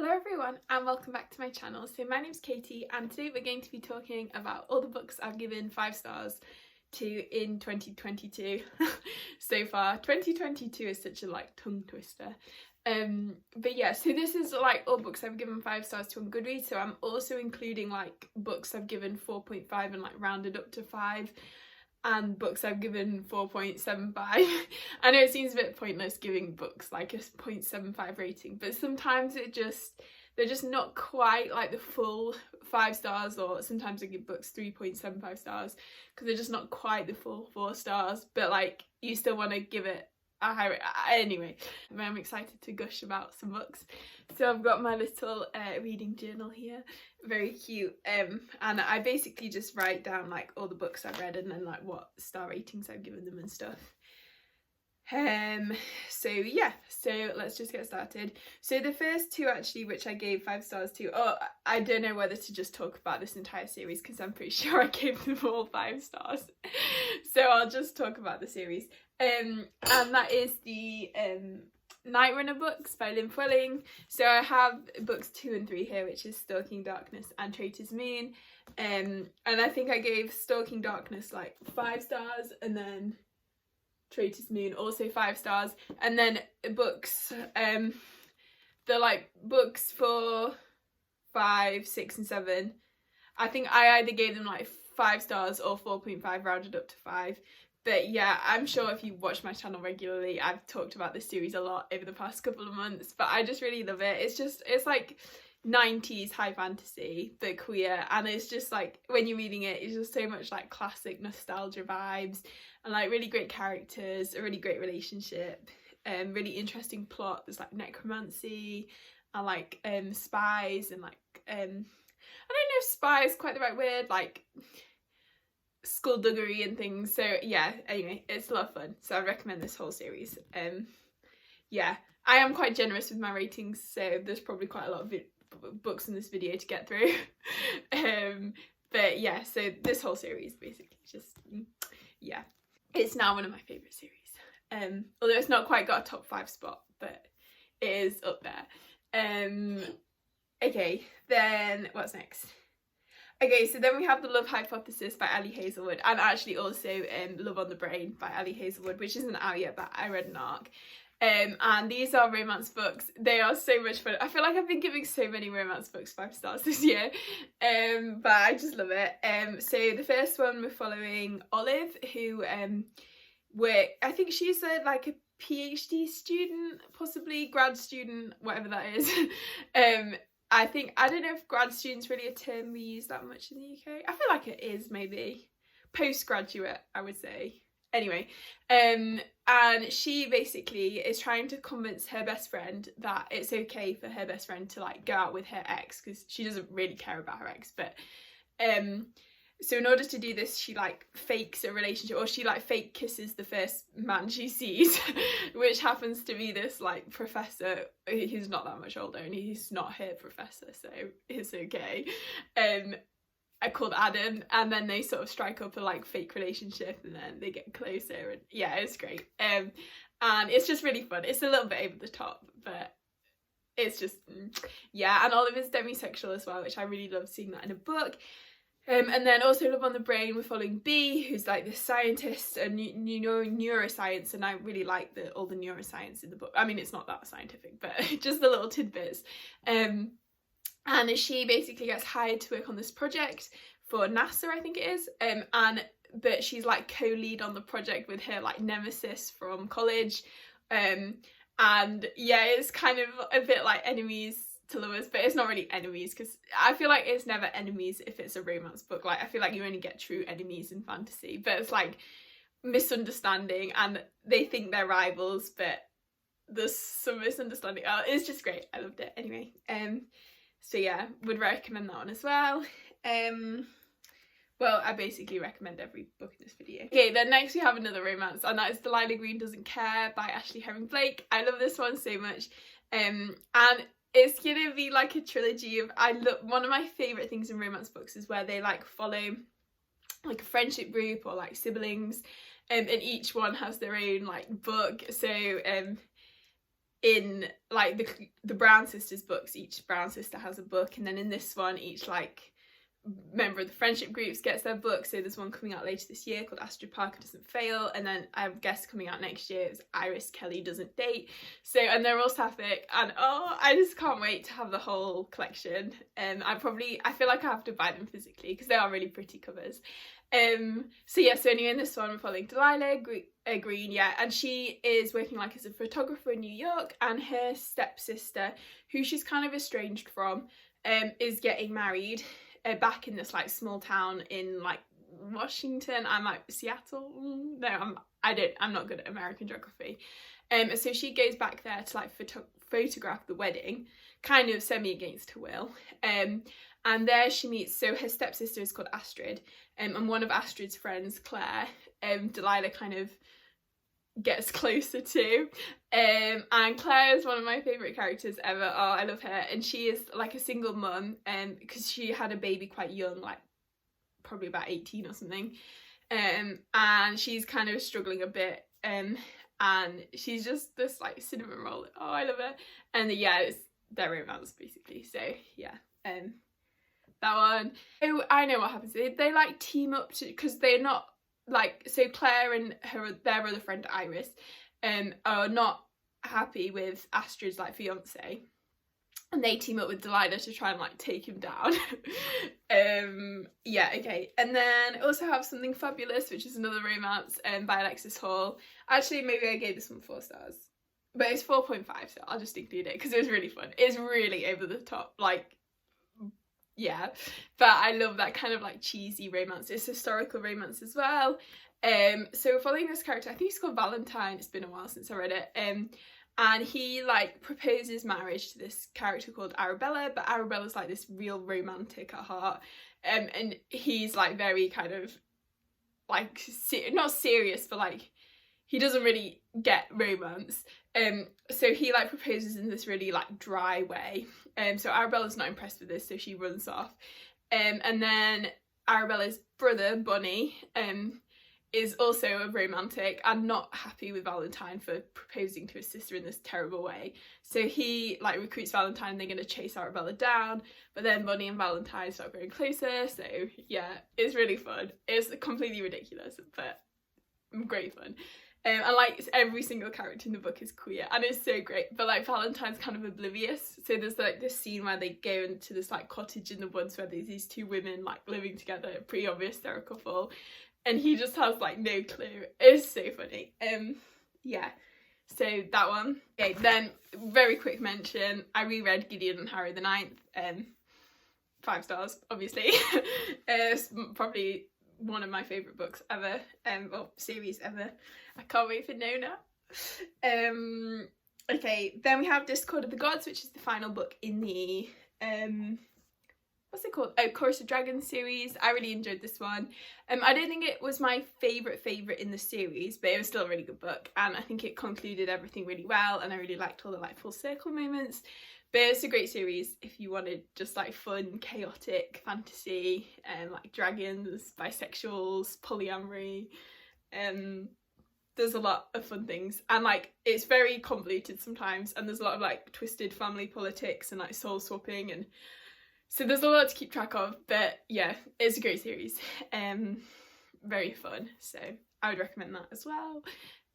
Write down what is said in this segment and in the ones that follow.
Hello everyone and welcome back to my channel. So my name's Katie and today we're going to be talking about all the books I've given 5 stars to in 2022 so far. 2022 is such a tongue twister. But yeah, so this is all books I've given 5 stars to on Goodreads, so I'm also including books I've given 4.5 and rounded up to 5, and books I've given 4.75. I know it seems a bit pointless giving books a 0.75 rating, but sometimes they're just not quite the full 5 stars, or sometimes I give books 3.75 stars because they're just not quite the full 4 stars, but you still want to give it a high rate. Anyway, I'm excited to gush about some books. So I've got my little reading journal here, very cute, and I basically just write down all the books I've read and then what star ratings I've given them and stuff. So yeah, so let's just get started. So the first 2 actually, which I gave 5 stars to, I don't know whether to just talk about this entire series because I'm pretty sure I gave them all 5 stars. So I'll just talk about the series. And that is the Night Runner books by Lynn Fuelling. So I have books 2 and 3 here, which is Stalking Darkness and Traitor's Moon. And I think I gave Stalking Darkness 5 stars, and then Traitor's Moon also 5 stars, and then books the books 4, 5, 6 and 7, I think I either gave them 5 stars or 4.5 rounded up to 5. But yeah, I'm sure if you watch my channel regularly, I've talked about this series a lot over the past couple of months, but I just really love it. It's like 90s high fantasy but queer, and it's just when you're reading it, it's just so much classic nostalgia vibes, and really great characters, a really great relationship, really interesting plot. There's necromancy and spies, and I don't know if spy is quite the right word, skullduggery and things. So yeah, anyway, it's a lot of fun, so I recommend this whole series. Yeah, I am quite generous with my ratings, so there's probably quite a lot of books in this video to get through. But yeah, so this whole series basically just, yeah, it's now one of my favourite series, although it's not quite got a top 5 spot, but it is up there. Okay, then what's next? Okay, so then we have The Love Hypothesis by Ali Hazelwood, and actually also Love on the Brain by Ali Hazelwood, which isn't out yet, but I read an arc. And these are romance books. They are so much fun. I feel like I've been giving so many romance books 5 stars this year, but I just love it. So the first one, we're following Olive, who I think she's a PhD student, possibly grad student, whatever that is. I don't know if grad student's really a term we use that much in the UK. I feel like it is, maybe. Postgraduate, I would say. Anyway, and she basically is trying to convince her best friend that it's okay for her best friend to go out with her ex, because she doesn't really care about her ex, but so in order to do this, she fakes a relationship, or she fake kisses the first man she sees, which happens to be this professor who's not that much older, and he's not her professor, so it's okay. Called Adam, and then they sort of strike up a fake relationship, and then they get closer, and yeah, it's great. And it's just really fun. It's a little bit over the top, but it's just yeah. And Olive is demisexual as well, which I really love seeing that in a book. And then also Love on the Brain, we're following B, who's this scientist and neuroscience, and I really like all the neuroscience in the book. I mean, it's not that scientific, but just the little tidbits. And she basically gets hired to work on this project for NASA, I think it is, but she's co-lead on the project with her nemesis from college, and yeah, it's kind of a bit enemies to lovers, but it's not really enemies, because I feel like it's never enemies if it's a romance book. I feel like you only get true enemies in fantasy, but it's misunderstanding, and they think they're rivals, but there's some misunderstanding. Oh, it's just great. I loved it. Anyway, so yeah, would recommend that one as well. Well, I basically recommend every book in this video. Okay, then next we have another romance, and that is Delilah Green Doesn't Care by Ashley Herring Blake. I love this one so much, and it's gonna be a trilogy of, one of my favourite things in romance books is where they follow a friendship group or siblings, and each one has their own book. So in like the Brown sisters books, each Brown sister has a book, and then in this one each like member of the friendship groups gets their book. So there's one coming out later this year called Astrid Parker Doesn't Fail, and then I guess coming out next year is Iris Kelly Doesn't Date. So, and they're all sapphic, and oh, I just can't wait to have the whole collection. I feel like I have to buy them physically because they are really pretty covers. So yeah, so anyway, in this one we're following Delilah Green, yeah, and she is working like as a photographer in New York, and her stepsister, who she's kind of estranged from, is getting married back in this like small town in like Washington. I'm like Seattle. No, I'm not good at American geography. So she goes back there to like photograph the wedding, kind of semi against her will. And there she meets, so her stepsister is called Astrid, and one of Astrid's friends, Claire, Delilah kind of gets closer to. And Claire is one of my favourite characters ever. Oh, I love her. And she is like a single mum, because she had a baby quite young, like probably about 18 or something. And she's kind of struggling a bit. And she's just this like cinnamon roll. Oh, I love her. And yeah, it's their romance basically. So yeah, that one. Oh, I know what happens. They like team up to, because they're not like, so Claire and their other friend Iris are not happy with Astrid's like fiance, and they team up with Delilah to try and like take him down. Yeah, okay. And then I also have Something Fabulous, which is another romance by Alexis Hall. Actually, maybe I gave this one 4 stars, but it's 4.5, so I'll just include it because it was really fun. It's really over the top, like, yeah, but I love that kind of like cheesy romance. It's historical romance as well. So we're following this character, I think he's called Valentine. It's been a while since I read it. And he like proposes marriage to this character called Arabella, but Arabella's like this real romantic at heart. And he's like very kind of like not serious, but like he doesn't really get romance. So he like proposes in this really like dry way. So Arabella's not impressed with this, so she runs off. And then Arabella's brother, Bonnie, is also a romantic and not happy with Valentine for proposing to his sister in this terrible way. So he like recruits Valentine, they're going to chase Arabella down, but then Bonnie and Valentine start growing closer. So yeah, it's really fun. It's completely ridiculous, but great fun. And like every single character in the book is queer, and it's so great, but like Valentine's kind of oblivious. So there's like this scene where they go into this like cottage in the woods where there's these 2 women like living together, pretty obvious they're a couple, and he just has like no clue. It's so funny. Yeah, so that one. Okay, then very quick mention, I reread Gideon and Harry the Ninth. 5 stars, obviously. It's probably one of my favourite books ever, or series ever. I can't wait for Nona. Okay, then we have Discord of the Gods, which is the final book in the what's it called? Oh, Chorus of Dragons series. I really enjoyed this one. I don't think it was my favourite in the series, but it was still a really good book, and I think it concluded everything really well, and I really liked all the like full circle moments. But it's a great series if you wanted just like fun, chaotic fantasy, like dragons, bisexuals, polyamory. There's a lot of fun things, and like it's very convoluted sometimes, and there's a lot of like twisted family politics and like soul swapping, and so there's a lot to keep track of. But yeah, it's a great series. Very fun, so I would recommend that as well.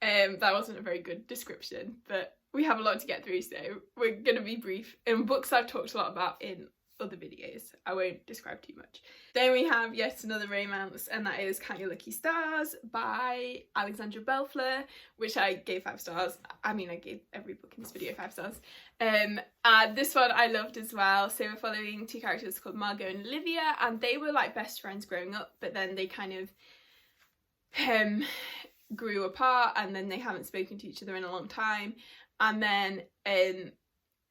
That wasn't a very good description, but we have a lot to get through, so we're going to be brief. In books I've talked a lot about in other videos, I won't describe too much. Then we have yet another romance, and that is Count Your Lucky Stars by Alexandra Belfleur, which I gave 5 stars. I mean, I gave every book in this video 5 stars. This one I loved as well. So we're following 2 characters called Margot and Olivia, and they were like best friends growing up, but then they kind of grew apart, and then they haven't spoken to each other in a long time. And then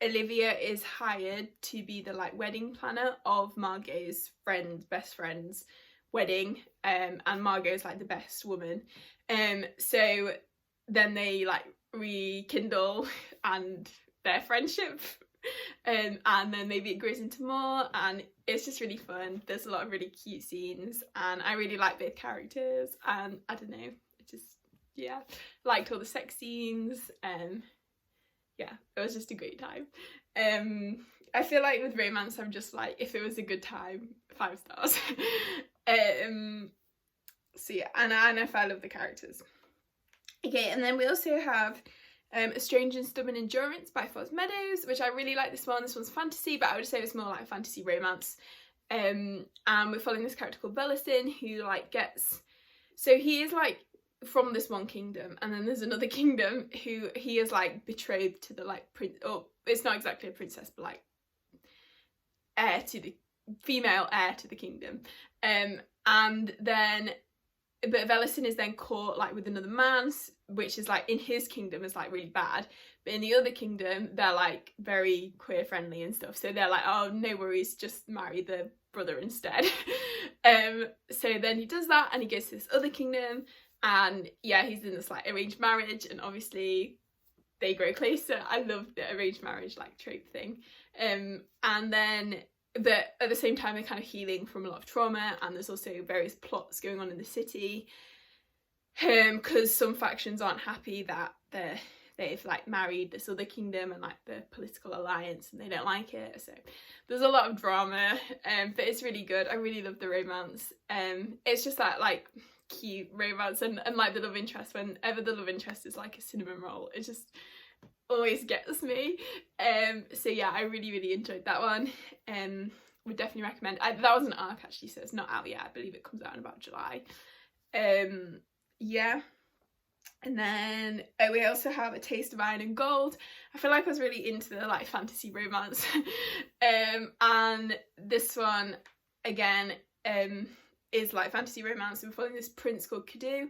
Olivia is hired to be the like wedding planner of Margot's best friend's wedding, and Margot's like the best woman. So then they like rekindle and their friendship, and then maybe it grows into more, and it's just really fun. There's a lot of really cute scenes, and I really like both characters, and I don't know, it just, yeah, liked all the sex scenes. yeah, it was just a great time. I feel like with romance, I'm just like, if it was a good time, 5 stars. So yeah, and if I love the characters. Okay, and then we also have A Strange and Stubborn Endurance by Foz Meadows, which I really like this one. This one's fantasy, but I would say it's more like a fantasy romance. And we're following this character called Velicin, who like so he is like from this one kingdom, and then there's another kingdom who he is like betrothed to the like prince, or it's not exactly a princess, but like female heir to the kingdom. And then but Velicin is then caught like with another man, which is like in his kingdom is like really bad, but in the other kingdom they're like very queer friendly and stuff, so they're like, oh no worries, just marry the brother instead. So then he does that and he goes to this other kingdom, and yeah, he's in this like arranged marriage, and obviously they grow closer. I love the arranged marriage like trope thing. And then but at the same time they're kind of healing from a lot of trauma, and there's also various plots going on in the city, because some factions aren't happy that they've like married this other kingdom and like the political alliance, and they don't like it, so there's a lot of drama. But it's really good. I really love the romance. It's just that like cute romance, and like the love interest, whenever the love interest is like a cinnamon roll, it just always gets me. So yeah, I really enjoyed that one. Would definitely recommend. That was an arc actually, so it's not out yet. I believe it comes out in about July. Yeah. And then we also have A Taste of Iron and Gold. I feel like I was really into the like fantasy romance. And this one again is like fantasy romance. We're following this prince called Cadu,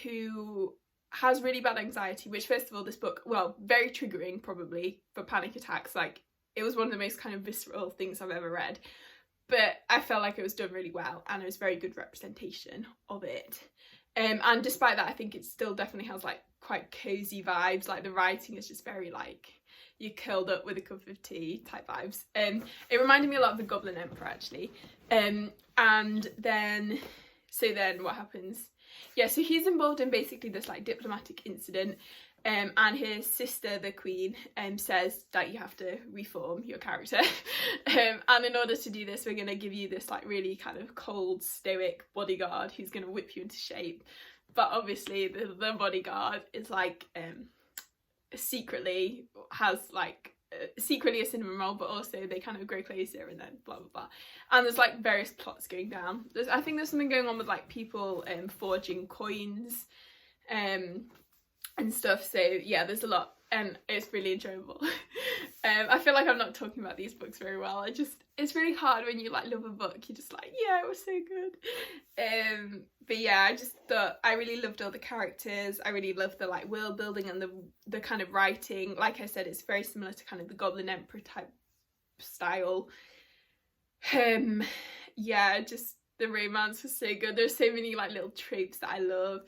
who has really bad anxiety, which first of all, this book, well, very triggering probably for panic attacks. Like, it was one of the most kind of visceral things I've ever read, but I felt like it was done really well, and it was very good representation of it. And despite that, I think it still definitely has like quite cozy vibes. Like the writing is just very like you're curled up with a cup of tea type vibes. It reminded me a lot of The Goblin Emperor actually. And then what happens? Yeah, so he's involved in basically this like diplomatic incident, and his sister, the queen, says that you have to reform your character. And in order to do this, we're going to give you this like really kind of cold, stoic bodyguard who's going to whip you into shape. But obviously the bodyguard is like secretly a cinnamon roll, but also they kind of grow closer, and then blah blah blah. And there's like various plots going down. I think there's something going on with like people forging coins and stuff, so yeah, there's a lot, and it's really enjoyable. I feel like I'm not talking about these books very well. It's really hard when you like love a book, you're just like, yeah, it was so good. But yeah, I just thought I really loved all the characters. I really loved the like world building and the kind of writing. Like I said, it's very similar to kind of the Goblin Emperor type style. Yeah, just the romance was so good. There's so many like little tropes that I love.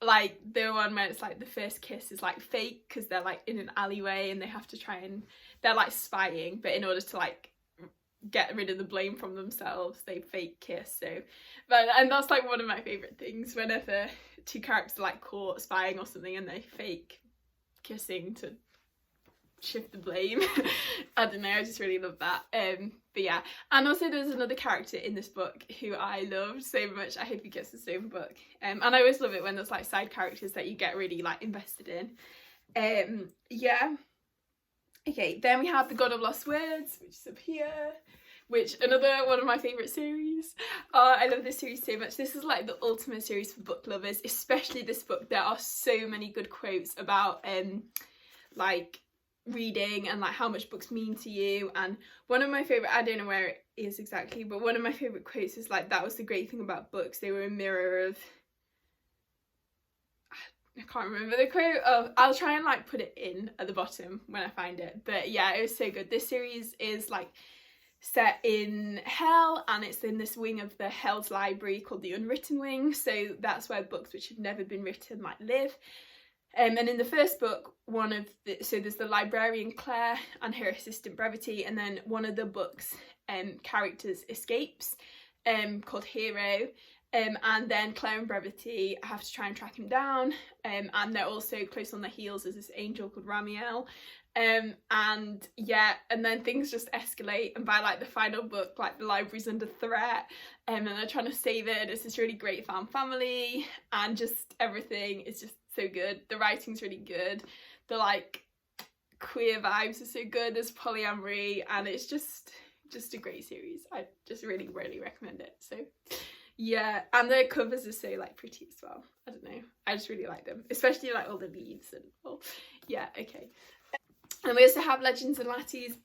Like the one where it's like the first kiss is like fake because they're like in an alleyway and they have to try and they're like spying, but in order to like get rid of the blame from themselves, they fake kiss. And that's like one of my favorite things, whenever two characters are like caught spying or something and they fake kissing to shift the blame. I don't know, I just really love that. But yeah, and also there's another character in this book who I loved so much. I hope he gets the same book. And I always love it when there's like side characters that you get really like invested in. Yeah. Okay, then we have The God of Lost Words, which is up here, which another one of my favourite series. I love this series so much. This is like the ultimate series for book lovers, especially this book. There are so many good quotes about like reading and like how much books mean to you. And one of my favourite, I don't know where it is exactly, but one of my favourite quotes is like, that was the great thing about books, they were a mirror of, I can't remember the quote. Oh, I'll try and like put it in at the bottom when I find it. But yeah, it was so good. This series is like set in Hell, and it's in this wing of the Hell's library called the Unwritten Wing. So that's where books which have never been written like live. And in the first book, so there's the librarian Claire and her assistant Brevity, and then one of the book's characters escapes, called Hero, And then Claire and Brevity have to try and track him down, and they're also close on their heels as this angel called Ramiel. And yeah, and then things just escalate, and by like the final book, like the library's under threat, and they're trying to save it. It's this really great found family, and just everything is just so good. The writing's really good, the like queer vibes are so good, there's polyamory, and it's just a great series. I just really recommend it. So yeah, and the covers are so like pretty as well. I don't know, I just really like them, especially like all the leaves and all. Yeah, okay. And we also have Legends and Lattes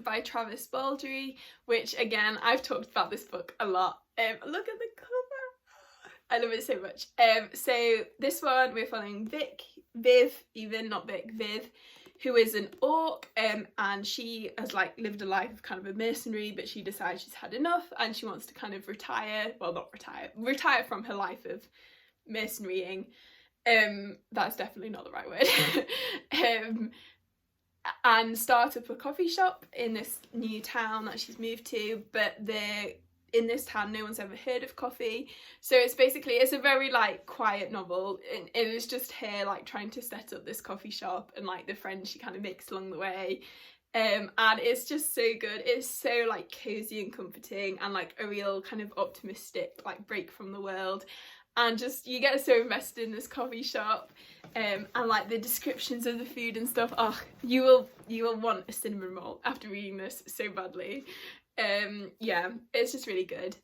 by Travis Baldry, which again, I've talked about this book a lot. Look at the cover, I love it so much. So this one we're following Viv, who is an orc, and she has like lived a life of kind of a mercenary, but she decides she's had enough and she wants to kind of retire from her life of mercenarying. That's definitely not the right word. And start up a coffee shop in this new town that she's moved to, but in this town no one's ever heard of coffee, so it's a very like quiet novel, and it is just her like trying to set up this coffee shop and like the friends she kind of makes along the way, and it's just so good. It's so like cozy and comforting, and like a real kind of optimistic like break from the world, and just you get so invested in this coffee shop, and like the descriptions of the food and stuff. Oh, you will want a cinnamon roll after reading this so badly. Yeah, it's just really good.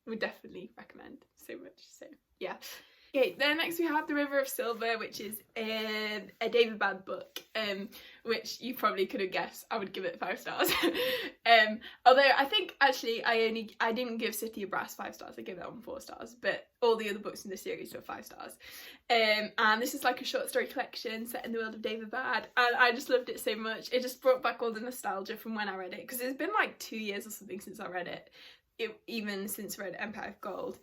Would definitely recommend so much. So yeah. Okay, then next we have The River of Silver, which is a David Bad book, which you probably could have guessed I would give it 5 stars. Although I think actually I didn't give City of Brass 5 stars, I gave that one 4 stars, but all the other books in the series were 5 stars. And this is like a short story collection set in the world of David Bad, and I just loved it so much. It just brought back all the nostalgia from when I read it, because it's been like 2 years or something since I read it, even since I read Empire of Gold.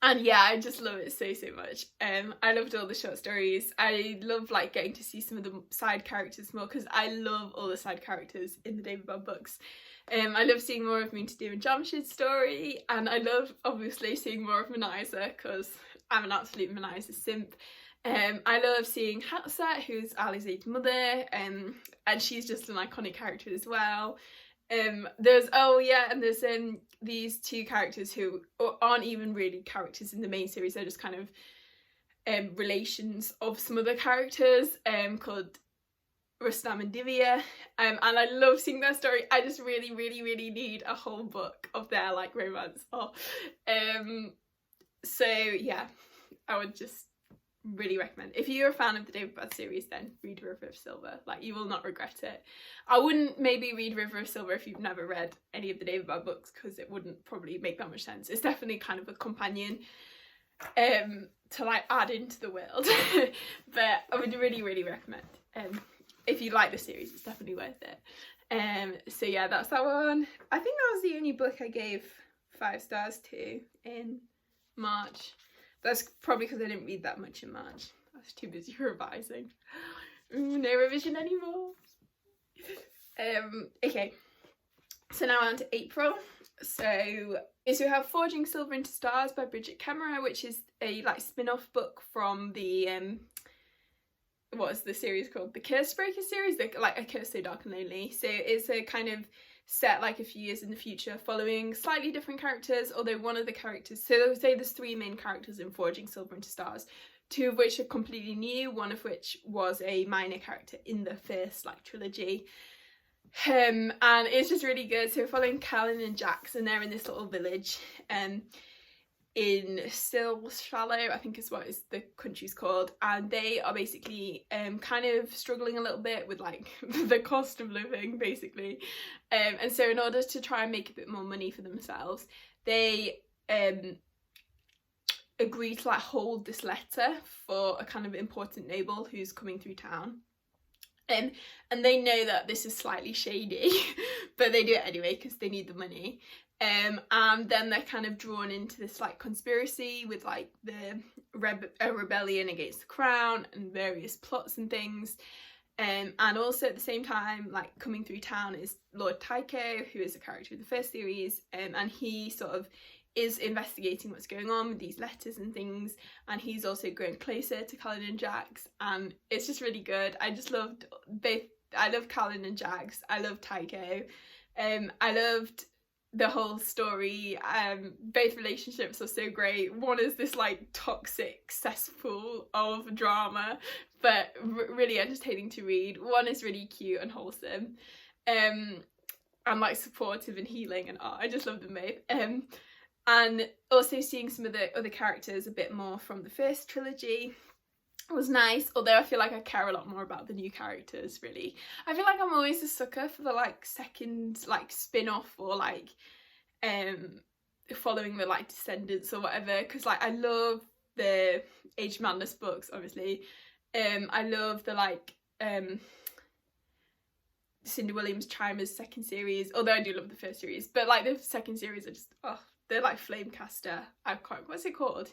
And yeah, I just love it so much. I loved all the short stories. I love like getting to see some of the side characters more, because I love all the side characters in the David Bad books. I love seeing more of Muntadir and Jamshid's story, and I love obviously seeing more of Manaisa, because I'm an absolute Manaisa simp. I love seeing Hatsat, who's Alizade's mother, and she's just an iconic character as well. There's these 2 characters who aren't even really characters in the main series, they're just kind of relations of some other characters, called Rustam and Divya, and I love seeing their story. I just really need a whole book of their like romance. So yeah, I would just really recommend. If you're a fan of the David Bad series, then read River of Silver. Like, you will not regret it. I wouldn't maybe read River of Silver if you've never read any of the David Bad books, because it wouldn't probably make that much sense. It's definitely kind of a companion to like add into the world. But I would really recommend. If you like the series, it's definitely worth it. So yeah, that's that one. I think that was the only book I gave 5 stars to in March. That's probably because I didn't read that much in March. I was too busy revising. No revision anymore. Okay, so now on to April. So we have Forging Silver into Stars by BRIGID KEMMERER, which is a like spin-off book from the what is the series called? The Cursebreaker series, like A Curse So Dark and Lonely. So it's a kind of set like a few years in the future, following slightly different characters, although one of the characters, so say there's 3 main characters in Forging Silver into Stars, 2 of which are completely new, one of which was a minor character in the first like trilogy. And it's just really good. So we're following Callan and Jax, and they're in this little village in Still Shallow, I think is what the country's called, and they are basically kind of struggling a little bit with like the cost of living basically, and so in order to try and make a bit more money for themselves, they agree to like hold this letter for a kind of important noble who's coming through town. And they know that this is slightly shady, but they do it anyway because they need the money. And then they're kind of drawn into this like conspiracy with like a rebellion against the crown and various plots and things. And also at the same time, like coming through town is Lord Tycho, who is a character in the first series, and he sort of is investigating what's going on with these letters and things, and he's also growing closer to Callan and Jax, and it's just really good. I just loved both. I love Callan and Jax. I love Tycho. I loved the whole story. Both relationships are so great. One is this like toxic cesspool of drama, but really entertaining to read. One is really cute and wholesome, and like supportive and healing, and I just love them both. And also seeing some of the other characters a bit more from the first trilogy was nice, although I feel like I care a lot more about the new characters, really. I feel like I'm always a sucker for the like second like spin-off or like following the like descendants or whatever, because like I love the Age of Madness books, obviously. I love the like Cindy Williams Chimers second series, although I do love the first series, but like the second series are just, oh, they're like Flamecaster. What's it called?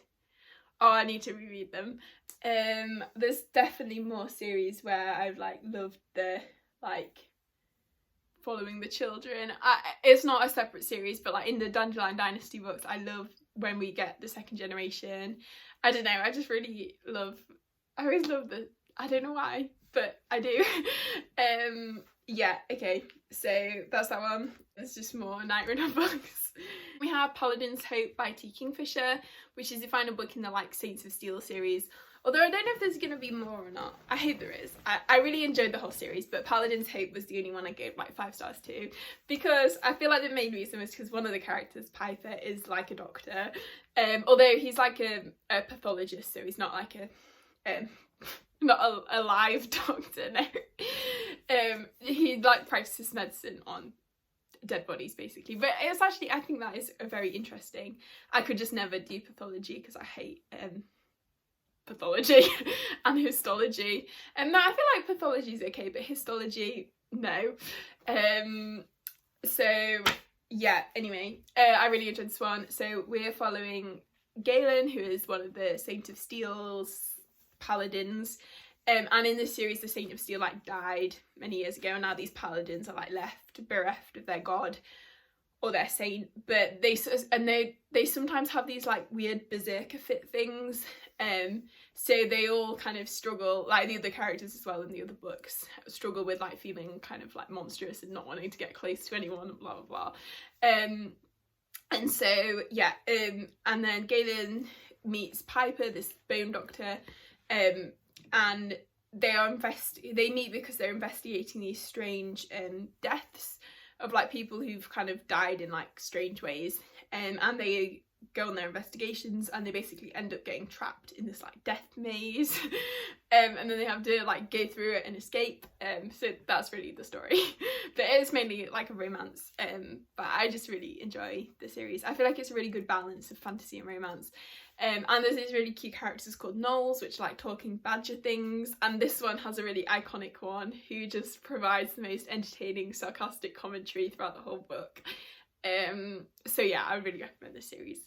Oh, I need to reread them. There's definitely more series where I've like loved the like following the children. It's not a separate series, but like in the Dandelion Dynasty books, I love when we get the second generation. I don't know, I just really love, I always love the, I don't know why, but I do. Yeah, okay, so that's that one. There's just more Night Runner books. We have Paladin's Hope by T. Kingfisher, which is the final book in the like Saints of Steel series. Although I don't know if there's going to be more or not. I hope there is. I really enjoyed the whole series, but Paladin's Hope was the only one I gave like 5 stars to, because I feel like the main reason was because one of the characters, Piper, is like a doctor. Although he's like a pathologist, so he's not like a not a live doctor, no. He like practices medicine on dead bodies basically, but it's actually, I think that is a very interesting. I could just never do pathology because I hate pathology and histology, and no, I feel like pathology is okay, but histology, no. So yeah, anyway, I really enjoyed this one. So we're following Galen, who is one of the Saint of Steel's paladins, and in this series the Saint of Steel like died many years ago, and now these paladins are like left bereft of their god or their saint, but they sometimes have these like weird berserker fit things, so they all kind of struggle, like the other characters as well in the other books struggle with like feeling kind of like monstrous and not wanting to get close to anyone and blah blah blah. And so yeah, and then Galen meets Piper, this bone doctor, and they meet because they're investigating these strange deaths of like people who've kind of died in like strange ways, and they go on their investigations, and they basically end up getting trapped in this like death maze, and then they have to like go through it and escape. So that's really the story. But it's mainly like a romance, but I just really enjoy the series. I feel like it's a really good balance of fantasy and romance. And there's these really cute characters called gnolls, which are like talking badger things, and this one has a really iconic one who just provides the most entertaining sarcastic commentary throughout the whole book. So yeah, I would really recommend this series.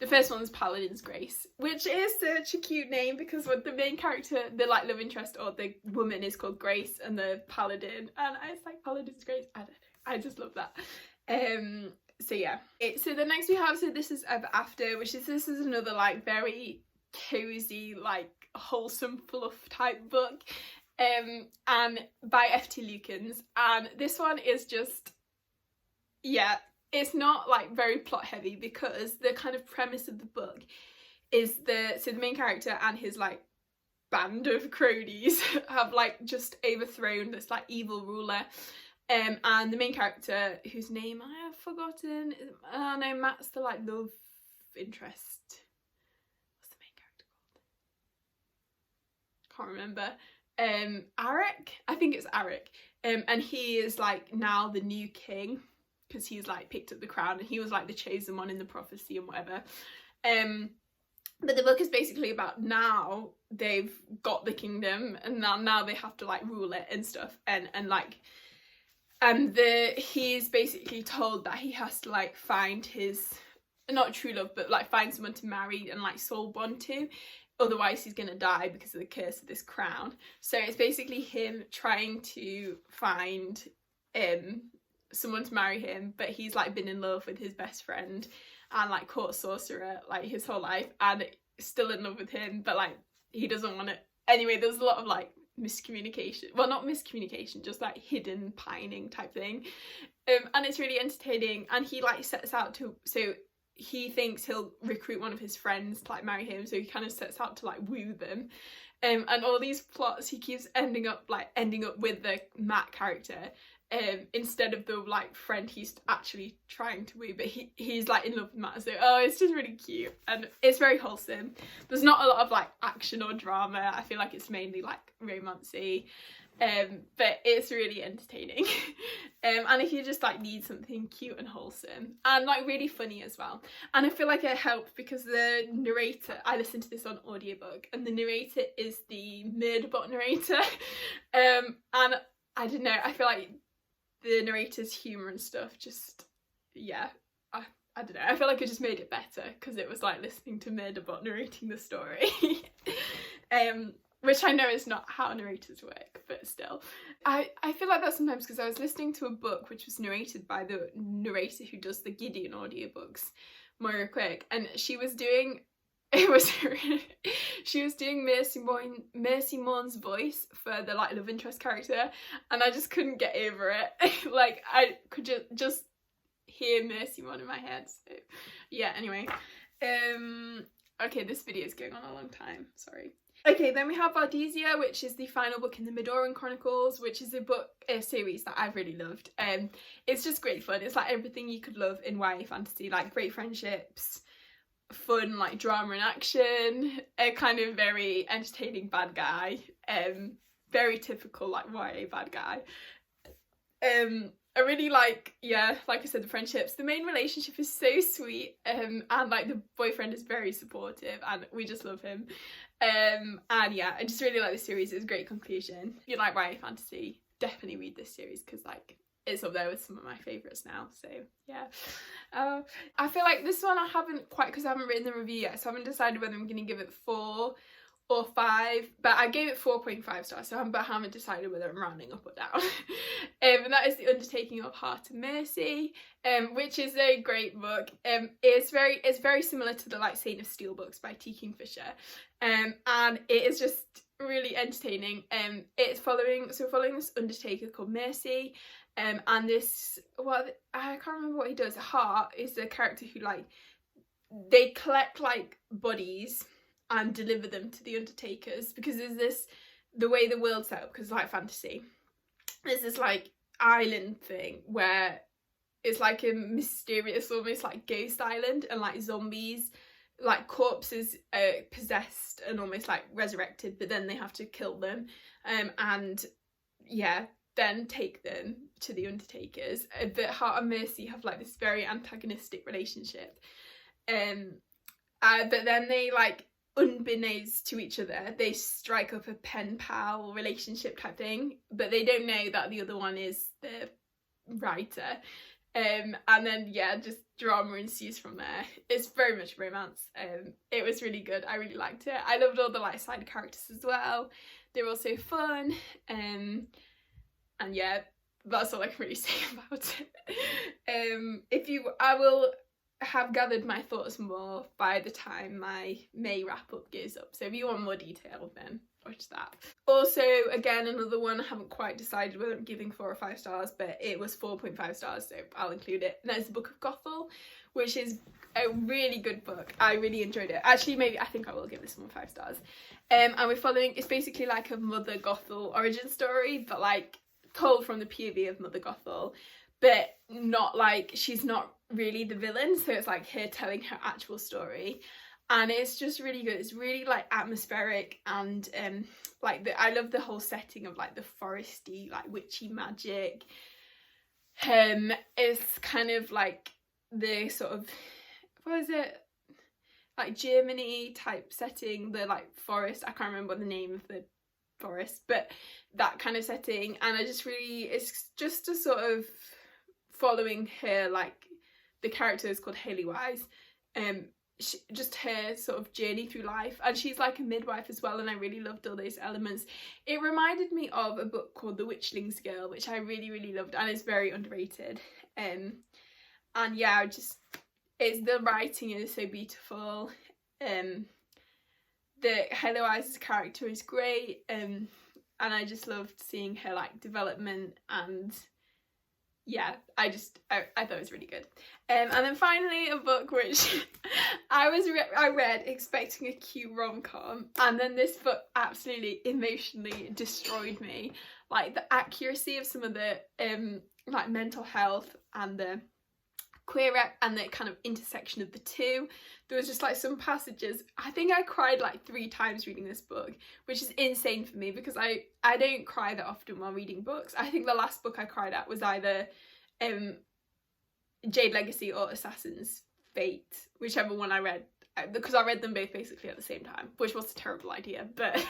The first one is Paladin's Grace, which is such a cute name, because what the main character, the like love interest or the woman, is called Grace, and the paladin, and it's like Paladin's Grace. I don't know, I just love that. So yeah, so the next we have, so this is Ever After, which is, this is another like very cozy, like wholesome fluff type book, and by F.T. Lukens, and this one is just, yeah, it's not like very plot heavy, because the kind of premise of the book is the main character and his like band of cronies have like just overthrown this like evil ruler, and the main character, whose name I have forgotten, no, Matt's the like love interest. What's the main character called? Can't remember. Arik? I think it's Arik. And he is like now the new king, because he's like picked up the crown, and he was like the chosen one in the prophecy and whatever. But the book is basically about now they've got the kingdom, and now they have to like rule it and stuff, and he's basically told that he has to like find his, not true love, but like find someone to marry and like soul bond to, otherwise he's gonna die because of the curse of this crown. So it's basically him trying to find someone to marry him, but he's like been in love with his best friend and like court sorcerer like his whole life, and still in love with him, but like he doesn't want it. Anyway, there's a lot of like miscommunication, well, not miscommunication, just like hidden pining type thing, and it's really entertaining. And he like sets out to, so he thinks he'll recruit one of his friends to like marry him, so he kind of sets out to like woo them, and all these plots he keeps ending up with the Matt character, instead of the like friend he's actually trying to woo, but he's like in love with Matt. So it's just really cute and it's very wholesome. There's not a lot of like action or drama. I feel like it's mainly like romancy, but it's really entertaining. And if you just like need something cute and wholesome and like really funny as well. And I feel like it helped because the narrator, I listened to this on audiobook, and the narrator is the Murderbot narrator. And I don't know, I feel like the narrator's humour and stuff just, yeah, I don't know, I feel like it just made it better because it was like listening to Murderbot narrating the story. Which I know is not how narrators work, but still. I feel like that sometimes because I was listening to a book which was narrated by the narrator who does the Gideon audiobooks, Moira Quick, and she was doing she was doing Mercy Morn's voice for the like love interest character, and I just couldn't get over it. Like I could just hear Mercy Morn in my head. So yeah, anyway. Okay, this video is going on a long time, sorry. Okay, then we have Valdezia, which is the final book in the Midoran Chronicles, which is a series that I've really loved. It's just great fun. It's like everything you could love in YA fantasy, like great friendships, fun like drama and action, a kind of very entertaining bad guy, very typical like YA bad guy. I really like, yeah, like I said, the friendships. The main relationship is so sweet, and like the boyfriend is very supportive and we just love him. And yeah, I just really like this series. It's a great conclusion. If you like YA fantasy, definitely read this series because like it's up there with some of my favourites now. So yeah, I feel like this one I haven't quite, because I haven't written the review yet, so I haven't decided whether I'm going to give it 4 or 5, but I gave it 4.5 stars, so I haven't decided whether I'm rounding up or down. And that is The Undertaking of Heart and Mercy, which is a great book. It's very similar to the like Saint of Steel books by T. Kingfisher, and it is just really entertaining. It's following this undertaker called Mercy, and this, well, I can't remember what he does. Heart is the character who like, they collect like bodies and deliver them to the undertakers, because there's this, the way the world's set up, because it's like fantasy, there's this like island thing where it's like a mysterious, almost like ghost island, and like zombies, like corpses are possessed and almost like resurrected, but then they have to kill them, and yeah, then take them to the undertakers. But Heart and Mercy have like this very antagonistic relationship, but then they like, unbeknownst to each other, they strike up a pen pal relationship type thing, but they don't know that the other one is the writer. And then yeah, just drama ensues from there. It's very much romance. It was really good. I really liked it. I loved all the like side characters as well. They were all so fun. And yeah, that's all I can really say about it. I will have gathered my thoughts more by the time my May wrap up goes up, so if you want more detail then watch that. Also, again, another one I haven't quite decided whether I'm giving 4 or 5 stars, but it was 4.5 stars, so I'll include it. And that's the Book of Gothel, which is a really good book. I really enjoyed it. Actually, maybe I think I will give this one 5 stars. And we're following, it's basically like a Mother Gothel origin story, but like told from the POV of Mother Gothel, but not like, she's not really the villain, so it's like her telling her actual story, and it's just really good. It's really like atmospheric, and like I love the whole setting of like the foresty, like witchy magic. It's kind of like the sort of, what is it, like Germany type setting, the like forest, I can't remember the name of the forest, but that kind of setting. And I just really, it's just a sort of following her, like the character is called Haley Wise, just her sort of journey through life, and she's like a midwife as well, and I really loved all those elements. It reminded me of a book called The Witchling's Girl, which I really loved, and it's very underrated. And yeah, the writing is so beautiful. The Hello Eyes' character is great, and I just loved seeing her like development, and yeah, I thought it was really good. And then finally, a book which I read expecting a cute rom-com, and then this book absolutely emotionally destroyed me. Like the accuracy of some of the like mental health and the queer rep and the kind of intersection of the two. There was just like some passages, I think I cried like 3 times reading this book, which is insane for me because I don't cry that often while reading books. I think the last book I cried at was either Jade Legacy or Assassin's Fate, whichever one I read, because I read them both basically at the same time, which was a terrible idea, but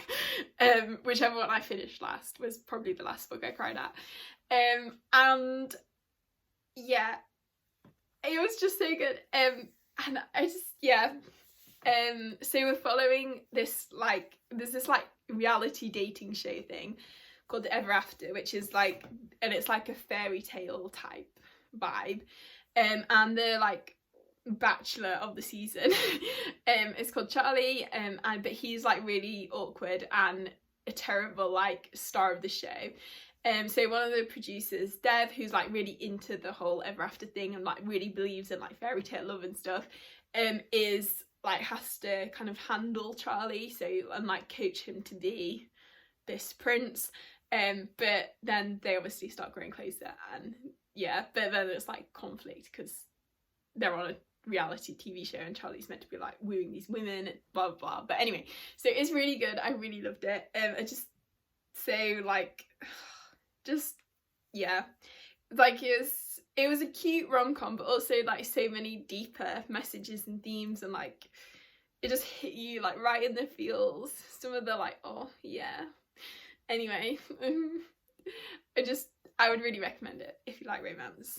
whichever one I finished last was probably the last book I cried at. And yeah, it was just so good. And I just, yeah. So we're following this, like, there's this like reality dating show thing called Ever After, which is like, and it's like a fairy tale type vibe. And the like bachelor of the season is called Charlie, but he's like really awkward and a terrible like star of the show. So one of the producers, Dev, who's like really into the whole Ever After thing and like really believes in like fairy tale love and stuff, is like has to kind of handle Charlie, so, and like coach him to be this prince. But then they obviously start growing closer, and yeah, but then it's like conflict because they're on a reality TV show and Charlie's meant to be like wooing these women and blah blah blah. But anyway, so it's really good. I really loved it. I just so like just yeah, like it was a cute rom-com, but also like so many deeper messages and themes, and like it just hit you like right in the feels. Some of the like, oh yeah. Anyway, I would really recommend it if you like romance.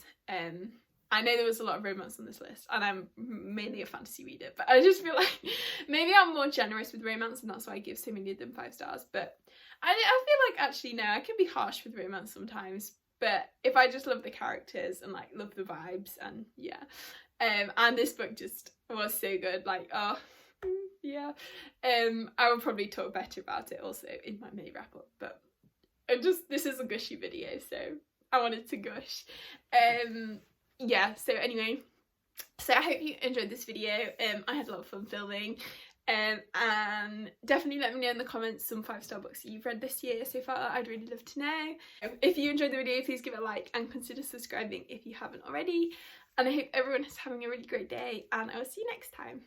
I know there was a lot of romance on this list, and I'm mainly a fantasy reader, but I just feel like maybe I'm more generous with romance, and that's why I give so many of them 5 stars. But I feel like actually no, I can be harsh with romance sometimes, but if I just love the characters and like love the vibes, and yeah, and this book just was so good, like oh yeah. I will probably talk better about it also in my mini wrap up, but this is a gushy video, so I wanted to gush. Yeah, so anyway, so I hope you enjoyed this video. I had a lot of fun filming, and definitely let me know in the comments some 5-star books that you've read this year so far. I'd really love to know. If you enjoyed the video, please give it a like and consider subscribing if you haven't already, and I hope everyone is having a really great day, and I will see you next time.